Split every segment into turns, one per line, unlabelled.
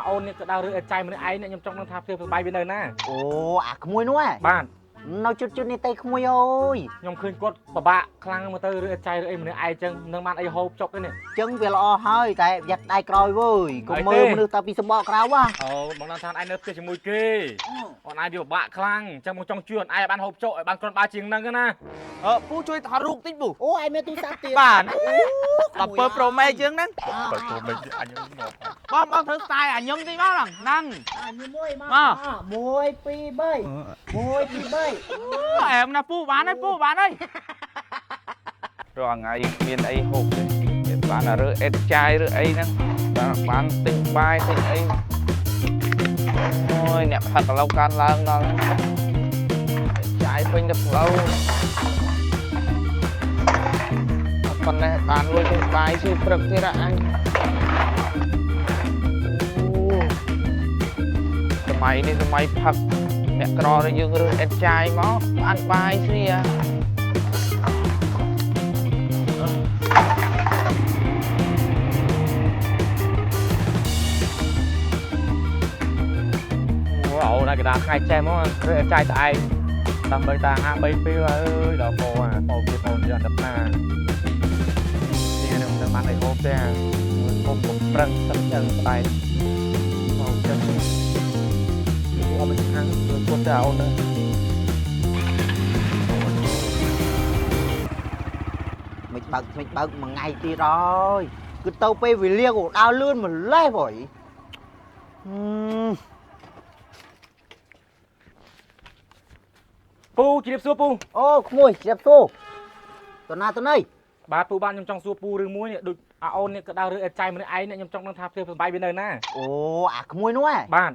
អូននេះក៏ដើររឿងចៃម្នាក់ឯងនេះខ្ញុំចង់នឹងថាព្រាបសបាយវានៅណា
អូអាក្មួយនោះ
បាទ
នៅជុតនេះតៃក្មួយអើយ
ខ្ញុំឃើញគាត់ពិបាកខ្លាំងមកទៅរឿងចៃរឿងអីម្នាក់ឯងចឹងនឹងបានអីហូបចុកទេនេះ
ចឹងវាល្អហើយតែយ៉ាត់ដៃក្រោយវើយកុំមើលមនុស្សតាពីសម្បកក្រៅហ៎
អូបងថាឯងនៅផ្ទះជាមួយគេអូនឯងវាពិបាកខ្លាំងចឹងមកចង់ជួយអូនឯងបានហូបចុកឲ្យបានគ្រាន់បើជាងហ្នឹងណា
ពូជួយថតរូបតិចពូ
អូឯងមានទូរស័ព្ទទៀត
បាទដល់ពើប្រូមេជាងហ្នឹង
បើព្រោះមិនអញមក
បងធ្វើស្ទាយអាញឹមតិចមកហ្នឹង
មួយមក1 2 3 1 2 3
អែមណាពូបានហើយពូបានហើយរាល់ថ្ងៃមានអីហូបទេមានបានរើអេតចាយឬអីហ្នឹងបានទិញបាយទិញអីអូយអ្នកផឹកឥឡូវកើនឡើងដល់ចាយពេញទៅផ្លូវប៉ុន្តែបានលុយទិញបាយជួយព្រឹកទៀតអញសម័យនេះសម័យផឹកអ្នកក្រដែលយើងរើអេតចាយមកបានបាយស្រី
អូនឯងកដាថ្ងៃចែមករឿងចៃស្អែកដើម្បីតាហា3ពេលអើយដល់ពោវាបងវាអត់ណានេះនឹងបានអីហូបទេមើលហូបកំប្រឹងទឹកចឹងស្បែកមកចឹងអត់មានខាងគាត់ទៅអូនណា
មិនបើកមួយថ្ងៃទៀតហើយគឺទៅពេលវេលាក៏ដើរលឿនម្លេះបង
ពូជម្រាបសួរពូ
អូក្មួយជម្រាបសួរតណាតណៃ
បាទពូបានខ្ញុំចង់សួរពូរឿងមួយនេះដូចអូននេះក៏ដើររឿងចៃម្នាក់ឯងនេះខ្ញុំចង់នឹងថាព្រាបសបាយវានៅណា
អូអាក្មួយនោះ
បាទ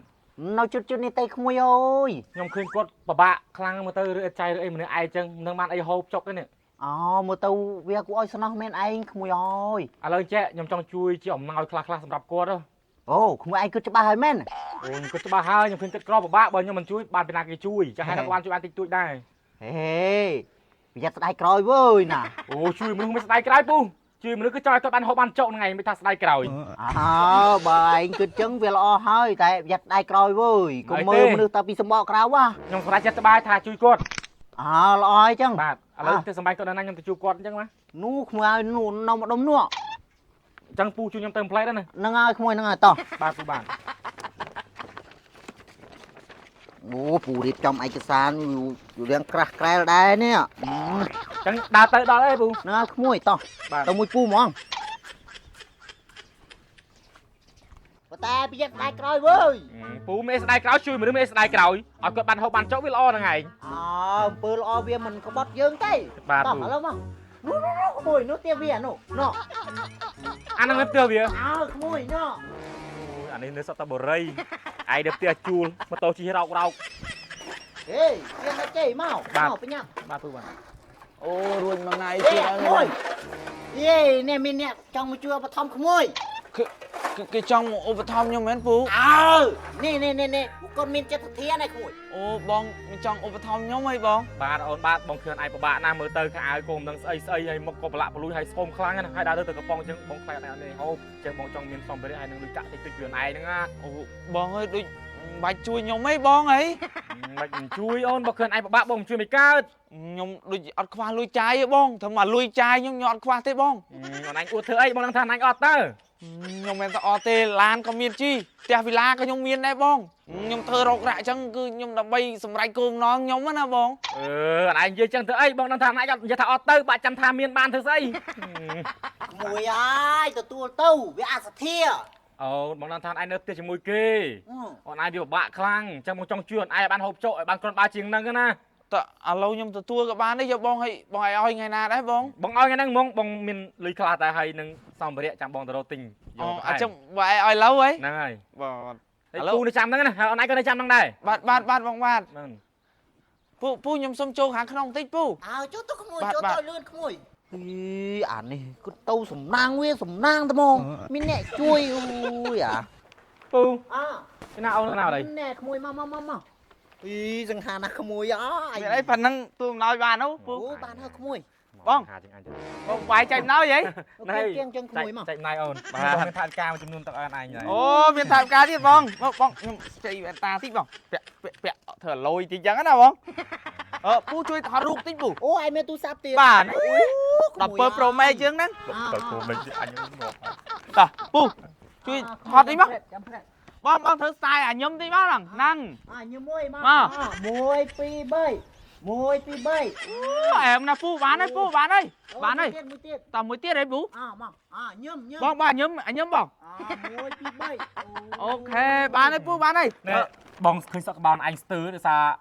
នៅជុតនេះតៃក្មួយអើយ
ខ្ញុំឃើញគាត់ពិបាកខ្លាំងមកទៅរឿងចៃរឿងអីម្នាក់ឯងចឹងនឹងបានអីហូបចុកទេនេះ
អូមើលទៅវាគួរឲ្យស្នោះមែនឯងក្មួយអើយ
ឥឡូវចេះខ្ញុំចង់ជួយជាអំណោយខ្លះសម្រាប់គាត់
អូក្មួយឯងគិតច្បាស់ហើយមែន
អូគិតច្បាស់ហើយខ្ញុំឃើញគិតក្រពិបាកបើខ្ញុំមិនជួយបានពីណាគេជួយចាស់ហើយបានជួយបានតិចតួចដែរ
ហេប្រយ័ត្នស្ដាយក្រោយវើយណា
អូជួយមនុស្សមិនស្ដាយក្រោយពូជួយមនុស្សគឺចង់ឲ្យគាត់បានហូបបានចុកហ្នឹងឯងមិនថាស្ដាយក្រោយ
បើឯងគិតចឹងវាល្អហើយតែប្រយ័ត្នស្ដាយក្រោយវើយកុំមើលមនុស្សតាពីសម្បកក្រៅហ៎
ខ្ញុំសម្រេចចិត្តស្បាយថាជួយគាត់
ល្អហើយចឹង
បាទឥឡូវទៅសម្បាយគាត់ដល់ណាខ្ញុំទៅជួបគាត់អញ្ចឹងណា
នោះក្មួយឲ្យនោះនៅម្ដុំនោះ
អញ្ចឹងពូជួយខ្ញុំទៅផ្លែដែរណា
ហ្នឹងហើយក្មួយហ្នឹងហើយតោះ
បាទពូបាទ
អូពូរៀបចំឯកសាររៀងក្រាស់ក្រែលដែរនេះ
អញ្ចឹងដើរទៅដល់អីពូ
ហ្នឹងហើយក្មួយតោះទៅមួយពូហ្មងតែប្រយ័ត្នស្ដាយក្រោយវើយ
ពូមេស្ដាយក្រោយជួយមនុស្សមេស្ដាយក្រោយឲ្យគាត់បានហូបបានចុកវាល្អហ្នឹងឯង
អំពើល្អវាមិនក្បត់យើងទេ
បាទឥ
ឡូវមកនោះក្មួយនោះទៀវានោះ
អាហ្នឹងនៅផ្ទះវា
ក្មួយនោះ
អានេះនៅសតបុរីឯងនៅផ្ទះជួលម៉ូតូជិះរោក
ហេទៀនទៅមកបញ្ញា
បាទពូបាទ
អូរួចមួយថ្ងៃទៀត
ហើយយេនេះមានអ្នកចង់មកជួយឧបត្ថម្ភក្មួយ
គេចង់ឧបត្ថម្ភខ្ញុំមែនពូ
នេះគាត់មានចិត្តធានឯក្មួយ
អូបងចង់ឧបត្ថម្ភខ្ញុំហីបង
បាទអូនបាទបងឃើញឯងពិបាកណាស់មើលទៅខោអាវគោមិនដឹងស្អីហើយមុខក៏ប្រឡាក់ប្រលួយហើយស្គមខ្លាំងណាស់ហើយដើរទៅកំប៉ុងអញ្ចឹងបងខ្លាចតែអត់នេះហូបអញ្ចឹងបងចង់មានសម្ភារៈឯងនឹងលុយកាក់តិចខ្លួនឯងហ្នឹងណា
អូបងអើយដូចបាច់ជួយខ្ញុំហីបងហី
មិនជួយអូនបើឃើញឯងពិបាកបងជួយមិនកើត
ខ្ញុំដូចអត់ខ្វះលុយចាយទេបងត្រឹមតែលុយចាយខ្ញុំអត់ខ្វះទេបង
អូនឯងអួតធ្វើអីបងនឹងថាអញអត់ទៅ
ខ្ញុំមិនទៅអត់ទេឡានក៏មានជីផ្ទះវិឡាក៏ខ្ញុំមានដែរបងខ្ញុំធ្វើរោគរ៉ាក់អញ្ចឹងគឺខ្ញុំដើម្បីសម្រេចគោលបំណងខ្ញុំណាបង
អត់ឯងនិយាយអញ្ចឹងធ្វើអីបងនឹងថាអញអត់និយាយថាអត់ទៅបាក់ចាំថាមានបានធ្វើស្អី
មួយហើយទទួលទៅវាអសធា
អូបងនឹងថាឯងនៅផ្ទះជាមួយគេអូនឯងវាពិបាកខ្លាំងអញ្ចឹងបងចង់ជួយអូនឯងឲ្យបានហូបចុកឲ្យបានគ្រាន់បើជាងហ្នឹងណា
តើឥឡូវខ្ញុំទទួលក៏បានទេយកបងឲ្យបងឲ្យថ្ងៃណាដែរបង
បងឲ្យថ្ងៃហ្នឹងហ្មងបងមានលុយខ្លះតែហើយនឹងសម្ភារៈចាំបងទៅរកទិញ
យកអញ្ចឹងបើឲ្យឥឡូវហី
ហ្នឹងហើយ
បាទ
ឥឡូវពូនៅចាំហ្នឹងណាហើយអូនឯងក៏នៅចាំហ្នឹងដែរ
បាទបងបាទហ្នឹងពូខ្ញុំសុំចូលខាងក្នុងបន្តិចពូ
ចូលទៅក្មួយចូលទៅលឿនក្មួយអានេះគឺទៅសំណាងវាសំណាងតែហ្មងមានអ្នកជួយអូយ
ពូណាអូនណាអី
ណែក្មួយមកសង្ហាណាក្មួយ
មានអីប៉ណ្ណឹងទូអំណោយបានហ៎ពូ
បានហើយក្មួយ
Bông. Bông vài chạy nói vậy
គេគៀងចឹងក្មួយមក
chạy này ôn bà miền Thái cao chấm nôn tao ăn anh này
ô miền Thái ca tiếp bông bông chạy ta thích bông bẹ thở lôi tí chẳng nào bông pu chui thọ rụt tích bù
អូឯមានទូរស័ព្ទទៀត
bà đập per pro may chương nắng
tao cô mình anh một
ta pu chui thọ tí bông
ចាំផ្លែ
bông thử sai à nhâm tí bông rằng năng
ញឹមមួយមក1 2 3
em là pu bán ơi bán ơi
មួយទៀត
tao mới tiết đấy bú
មកញឹម
bông bà nhâm bông
1 2 3
ok bán ơi pu bán ơi
nè bong khơi sắc bao anh tứ để xa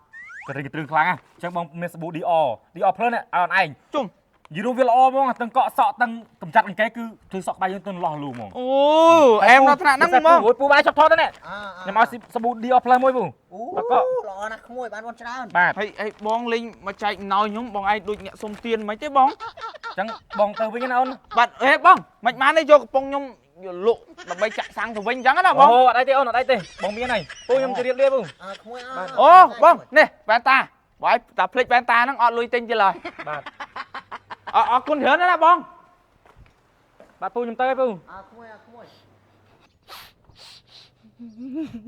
cái trừng kháng à chắc bong men sbu Dior plus này ăn anh
chung
dù đâu việc lo bong từng cọ sọ từng cầm chặt cái cứ thứ sọ bay từng lò lù mong
ô em nó thằng năng bông
pu bay chọc thon đấy nè nhưng mà sbu Dior plus môi bù
ល្អណាស់ក្មួយបានបងច្រើន
បាទ
hay bong linh mà chạy nói nhóm bong ai đuổi nhẹ xông tiền mấy thế bong
ចឹងបងទៅវិញណាអូន
bạn ê bong mạch má đây cho bong nhóm lộ là bay chạy sang từ vinh trắng đó
អូ
bong
អត់អីទេអូនអត់អីទេបងមានហើយពូខ្ញុំជម្រាបលាពូ
ក្មួយ
ô bong nè bạn ta bởi ta flick bạn ta nó ọt lui tinh chưa lời
បាទ
con hứa đó là bong
បាទពូខ្ញុំទៅហើយពូ
ក្មួយ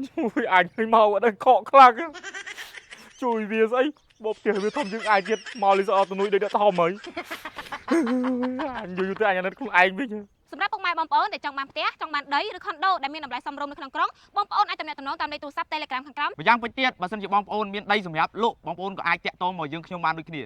ជួយអញឲ្យមកអត់ដឹងខកខ្លាំងជួយវាស្អីបបផ្ទះវាធំជាងអាចទៀតមកលីសអត់ទៅនួយដូចអ្នកធំហើយអញយូរទៅអញអាណិតខ្លួនឯងវិញ
សម្រាប់ពុកម៉ែបងប្អូនដែលចង់បានផ្ទះចង់បានដីឬខុនដូដែលមានតម្លៃសមរម្យនៅក្នុងក្រុងបងប្អូនអាចទំនាក់ទំនងតាមលេខទូរស័ព្ទ Telegram ខាងក្រោម
ម្យ៉ាងពេចទៀតបើសិនជាបងប្អូនមានដីសម្រាប់លក់បងប្អូនក៏អាចតាក់ទងមកយើងខ្ញុំបានដូចគ្នា